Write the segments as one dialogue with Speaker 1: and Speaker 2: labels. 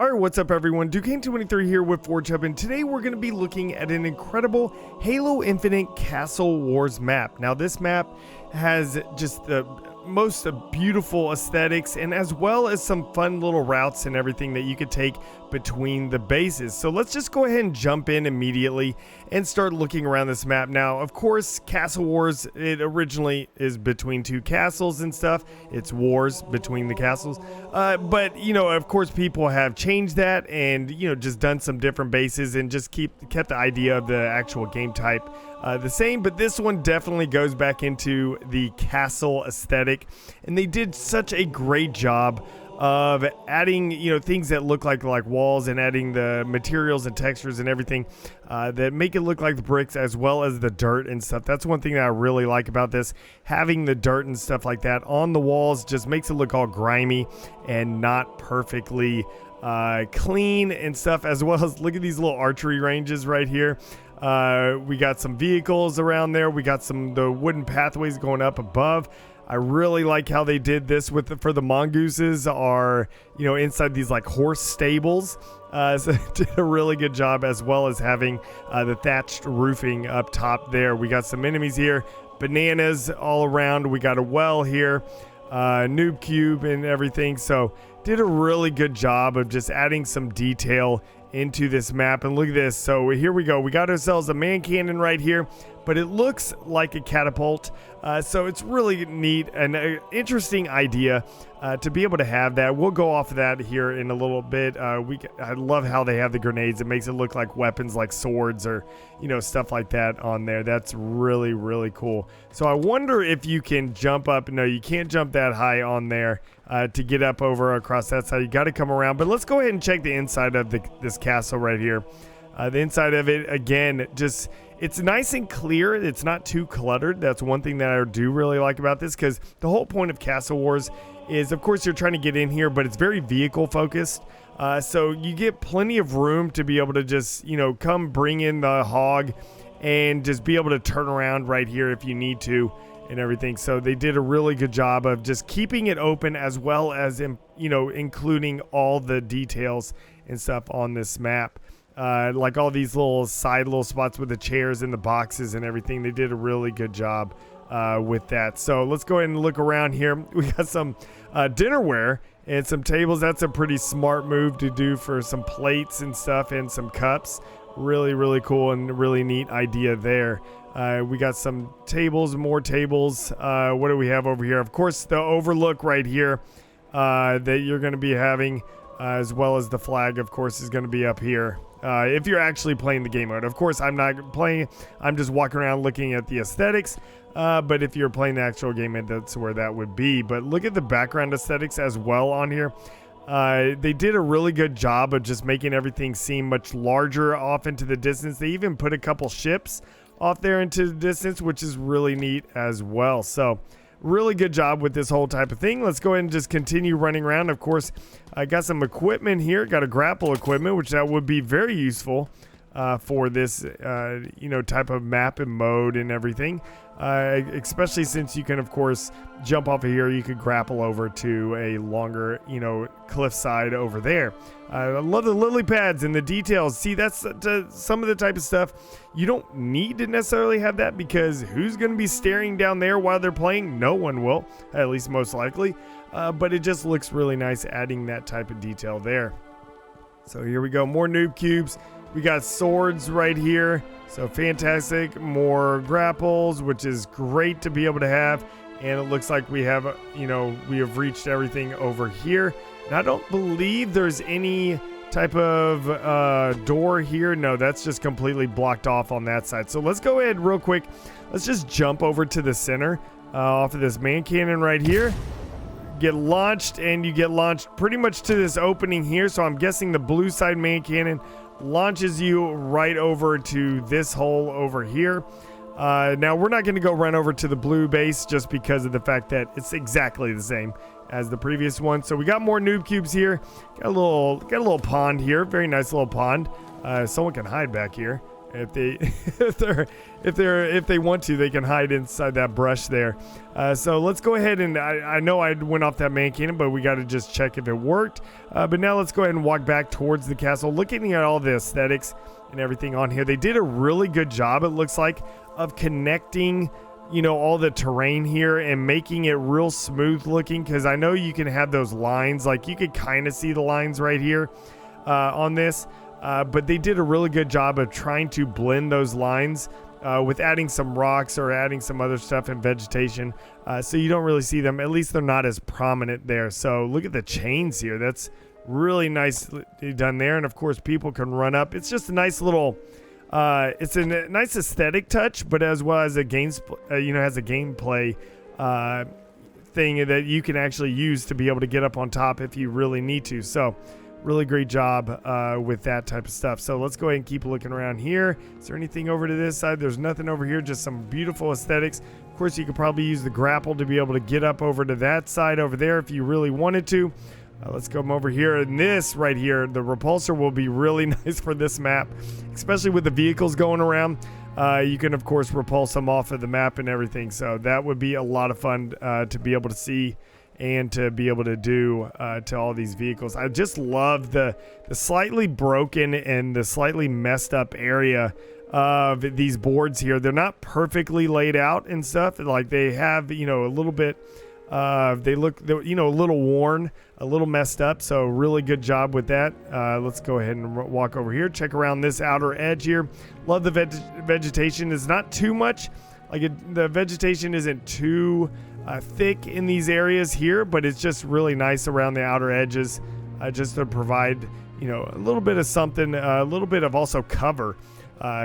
Speaker 1: Alright, what's up everyone? DukeKing23 here with ForgeHub, and today we're going to be looking at an incredible Halo Infinite Castle Wars map. Now this map has just the most beautiful aesthetics, and as well as some fun little routes and everything that you could take between the bases. So let's just go ahead and jump in immediately and start looking around this map. Now of course, Castle Wars, it originally is between two castles and stuff. It's wars between the castles, but you know, of course people have changed that and, you know, just done some different bases and just kept the idea of the actual game type the same. But this one definitely goes back into the castle aesthetic, and they did such a great job of adding, you know, things that look like walls, and adding the materials and textures and everything that make it look like the bricks, as well as the dirt and stuff. That's one thing that I really like about this. Having the dirt and stuff like that on the walls just makes it look all grimy and not perfectly clean and stuff. As well as, look at these little archery ranges right here. We got some vehicles around there. We got the wooden pathways going up above. I really like how they did this for the mongooses are, you know, inside these like horse stables. So they did a really good job, as well as having the thatched roofing up top there. We got some enemies here, bananas all around. We got a well here, noob cube and everything. So did a really good job of just adding some detail into this map. And look at this. So here we go. We got ourselves a man cannon right here, but it looks like a catapult. So it's really neat and an interesting idea to be able to have that. We'll go off of that here in a little bit. I love how they have the grenades. It makes it look like weapons, like swords or, you know, stuff like that on there. That's really, really cool. So I wonder if you can jump up. No, you can't jump that high on there to get up over across that side. You got to come around. But let's go ahead and check the inside of this castle right here. The inside of it, again, just, it's nice and clear. It's not too cluttered. That's one thing that I do really like about this, because the whole point of Castle Wars is, of course, you're trying to get in here, but it's very vehicle focused. So you get plenty of room to be able to just, you know, come bring in the hog and just be able to turn around right here if you need to and everything. So they did a really good job of just keeping it open, as well as, you know, including all the details and stuff on this map. Like all these little spots with the chairs and the boxes and everything. They did a really good job with that. So let's go ahead and look around here. We got some dinnerware and some tables. That's a pretty smart move to do for some plates and stuff, and some cups. Really, really cool and really neat idea there. We got some tables, more tables. What do we have over here? Of course, the overlook right here that you're going to be having, as well as the flag, of course, is going to be up here. If you're actually playing the game mode. Of course, I'm not playing. I'm just walking around looking at the aesthetics. But if you're playing the actual game mode, that's where that would be. But look at the background aesthetics as well on here. They did a really good job of just making everything seem much larger off into the distance. They even put a couple ships off there into the distance, which is really neat as well. So really good job with this whole type of thing. Let's go ahead and just continue running around. Of course, I got some equipment here. Got a grapple equipment, which that would be very useful for this, you know, type of map and mode and everything. Especially since you can, of course, jump off of here. You could grapple over to a longer, you know, cliffside over there. I love the lily pads and the details. See, that's some of the type of stuff you don't need to necessarily have that, because who's going to be staring down there while they're playing? No one will, at least most likely. But it just looks really nice adding that type of detail there. So here we go, more noob cubes. We got swords right here, so fantastic. More grapples, which is great to be able to have. And it looks like we have, you know, we have reached everything over here. And I don't believe there's any type of door here. No, that's just completely blocked off on that side. So let's go ahead real quick. Let's just jump over to the center off of this man cannon right here. Get launched, and you get launched pretty much to this opening here. So I'm guessing the blue side man cannon launches you right over to this hole over here. Now we're not going to go run over to the blue base, just because of the fact that it's exactly the same as the previous one. So we got more noob cubes here. Got a little pond here. Very nice little pond. Someone can hide back here. If they if they want to, they can hide inside that brush there. So let's go ahead and I know I went off that man cannon, but we got to just check if it worked. But now let's go ahead and walk back towards the castle, looking at all the aesthetics and everything on here. They did a really good job, it looks like, of connecting, you know, all the terrain here and making it real smooth looking, because I know you can have those lines, like you could kind of see the lines right here on this. But they did a really good job of trying to blend those lines with adding some rocks or adding some other stuff in vegetation, so you don't really see them. At least they're not as prominent there. So look at the chains here. That's really nicely done there. And of course, people can run up. It's just a nice little, it's a nice aesthetic touch, but as well as a has a gameplay thing that you can actually use to be able to get up on top if you really need to. So really great job with that type of stuff. So let's go ahead and keep looking around here. Is there anything over to this side? There's nothing over here, just some beautiful aesthetics. Of course, you could probably use the grapple to be able to get up over to that side over there if you really wanted to. Let's come over here, and this right here, the repulsor will be really nice for this map, especially with the vehicles going around. You can of course repulse them off of the map and everything, so that would be a lot of fun to be able to see and to be able to do to all these vehicles. I just love the slightly broken and the slightly messed up area of these boards here. They're not perfectly laid out and stuff. Like they have, you know, a little bit, they look, you know, a little worn, a little messed up. So really good job with that. Let's go ahead and walk over here, check around this outer edge here. Love the vegetation. It's not too much. Like the vegetation isn't too thick in these areas here, but it's just really nice around the outer edges, just to provide, you know, a little bit of something, a little bit of also cover,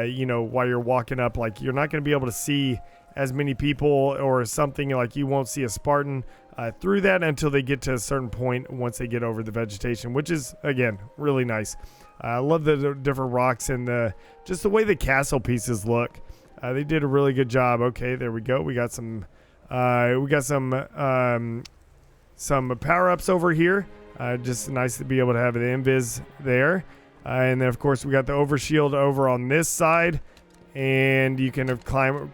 Speaker 1: you know, while you're walking up. Like you're not going to be able to see as many people or something, like you won't see a Spartan through that until they get to a certain point once they get over the vegetation, which is again really nice. I love the different rocks and just the way the castle pieces look. They did a really good job. Okay, there we go. We got some power-ups over here. Just nice to be able to have the invis there. And then of course we got the overshield over on this side, and you can climb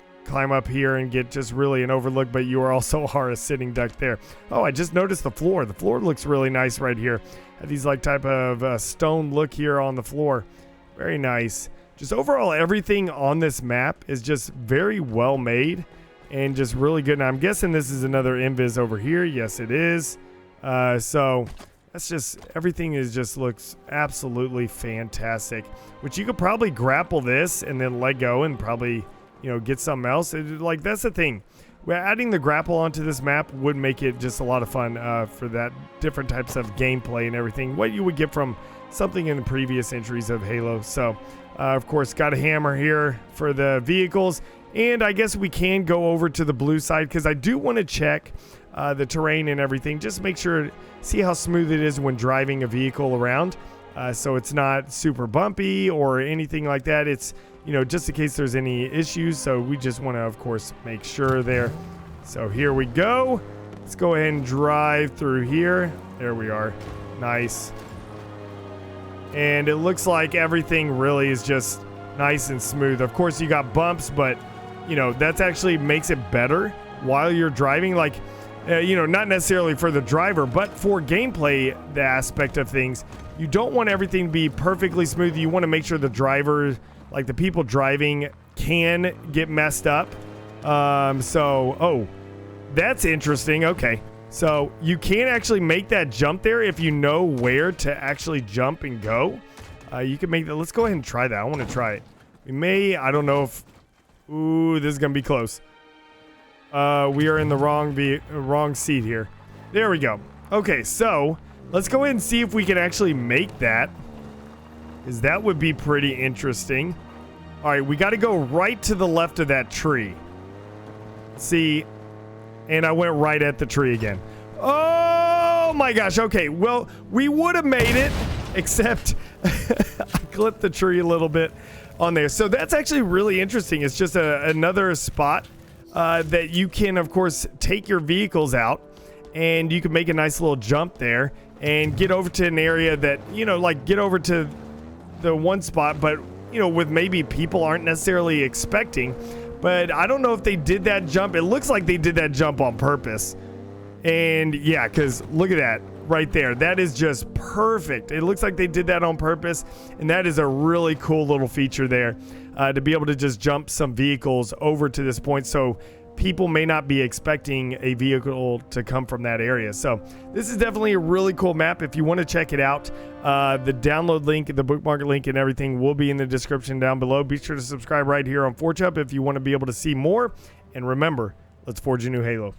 Speaker 1: up here and get just really an overlook, but you are also a sitting duck there. Oh, I just noticed the floor. The floor looks really nice right here. These like type of stone look here on the floor. Very nice. Just overall, everything on this map is just very well made and just really good. Now, I'm guessing this is another invis over here. Yes, it is. So that's just, everything is just looks absolutely fantastic, which you could probably grapple this and then let go and probably, you know, get something else. Like, that's the thing. Adding the grapple onto this map would make it just a lot of fun for that different types of gameplay and everything, what you would get from something in the previous entries of Halo. So, of course, got a hammer here for the vehicles. And I guess we can go over to the blue side because I do want to check the terrain and everything. Just make sure, see how smooth it is when driving a vehicle around. So it's not super bumpy or anything like that. It's, you know, just in case there's any issues. So we just want to, of course, make sure there. So here we go. Let's go ahead and drive through here. There we are. Nice. And it looks like everything really is just nice and smooth. Of course, you got bumps, but, you know, that's actually makes it better while you're driving. Like, you know, not necessarily for the driver, but for gameplay, the aspect of things, you don't want everything to be perfectly smooth. You want to make sure the driver, like the people driving, can get messed up. Oh, that's interesting. Okay. So you can actually make that jump there if you know where to actually jump and go. You can make that. Let's go ahead and try that. I want to try it. We may, I don't know if, ooh, this is going to be close. We are in the wrong seat here. There we go. Okay, so let's go ahead and see if we can actually make that, because that would be pretty interesting. All right, we got to go right to the left of that tree. See, and I went right at the tree again. Oh my gosh. Okay, well, we would have made it, except I clipped the tree a little bit on there. So that's actually really interesting. It's just another spot that you can, of course, take your vehicles out, and you can make a nice little jump there and get over to an area that, you know, like get over to the one spot, but you know, with maybe people aren't necessarily expecting. But I don't know if they did that jump. It looks like they did that jump on purpose. And yeah, because look at that right there. That is just perfect. It looks like they did that on purpose. And that is a really cool little feature there, to be able to just jump some vehicles over to this point. So people may not be expecting a vehicle to come from that area. So this is definitely a really cool map. If you want to check it out, the download link, the bookmark link, and everything will be in the description down below. Be sure to subscribe right here on ForgeHub if you want to be able to see more. And remember, let's forge a new Halo.